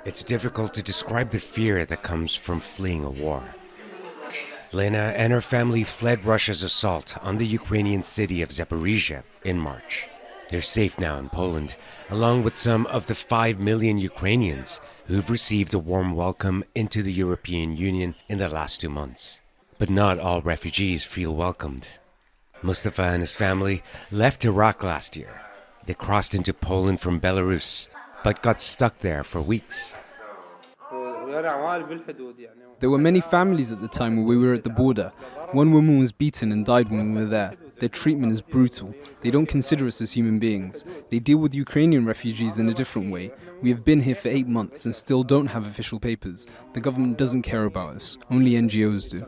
It's difficult to describe the fear that comes from fleeing a war. Lena and her family fled Russia's assault on the Ukrainian city of Zaporizhia in March. They're safe now in Poland, along with some of the 5 million Ukrainians who've received a warm welcome into the European Union in the last 2 months. But not all refugees feel welcomed. Mustafa and his family left Iraq last year. They crossed into Poland from Belarus, but got stuck there for weeks. There were many families at the time when we were at the border. One woman was beaten and died when we were there. Their treatment is brutal. They don't consider us as human beings. They deal with Ukrainian refugees in a different way. We have been here for 8 months and still don't have official papers. The government doesn't care about us. Only NGOs do.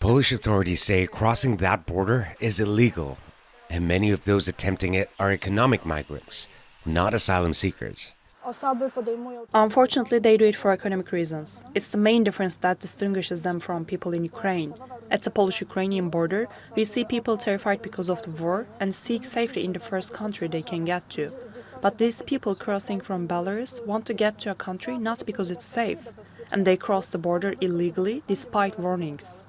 Polish authorities say crossing that border is illegal, and many of those attempting it are economic migrants, not asylum seekers. Unfortunately, they do it for economic reasons. It's the main difference that distinguishes them from people in Ukraine. At the Polish-Ukrainian border, we see people terrified because of the war and seek safety in the first country they can get to. But these people crossing from Belarus want to get to a country not because it's safe, and they cross the border illegally despite warnings.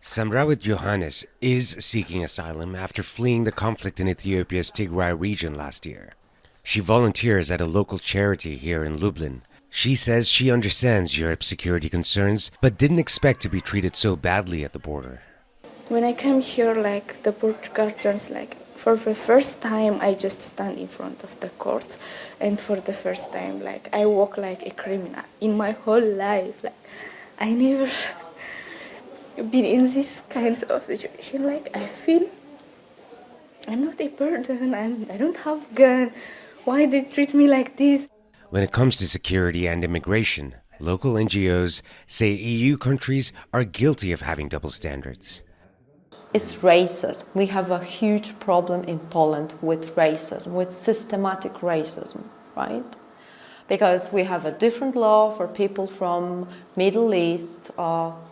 Samrawit Johannes is seeking asylum after fleeing the conflict in Ethiopia's Tigray region last year. She volunteers at a local charity here in Lublin. She says she understands Europe's security concerns, but didn't expect to be treated so badly at the border. When I came here, the border guardians, for the first time, I just stand in front of the court, and for the first time, I walk like a criminal. In my whole life, I never been in this kind of situation. I feel I'm not a burden. I don't have a gun. Why they treat me like this? When it comes to security and immigration, local NGOs say EU countries are guilty of having double standards. It's racism. We have a huge problem in Poland with racism, with systematic racism, right? Because we have a different law for people from Middle East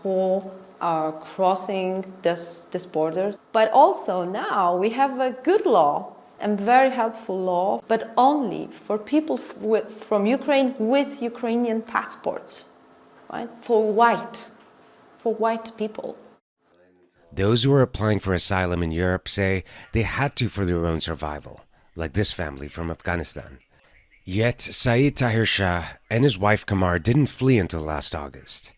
who are crossing this border. But also now we have a good law and very helpful law, but only for people from Ukraine with Ukrainian passports, right? For white people. Those who are applying for asylum in Europe say they had to for their own survival, like this family from Afghanistan. Yet Saeed Tahir Shah and his wife Kamar didn't flee until last August.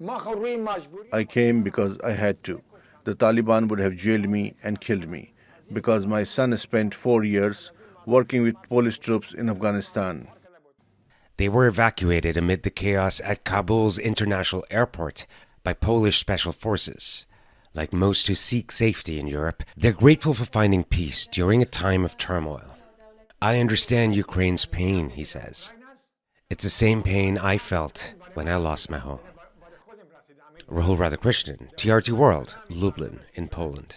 I came because I had to. The Taliban would have jailed me and killed me, because my son spent 4 years working with Polish troops in Afghanistan. They were evacuated amid the chaos at Kabul's international airport by Polish special forces. Like most who seek safety in Europe, they're grateful for finding peace during a time of turmoil. I understand Ukraine's pain, he says. It's the same pain I felt when I lost my home. Rahul Radhakrishnan, TRT World, Lublin in Poland.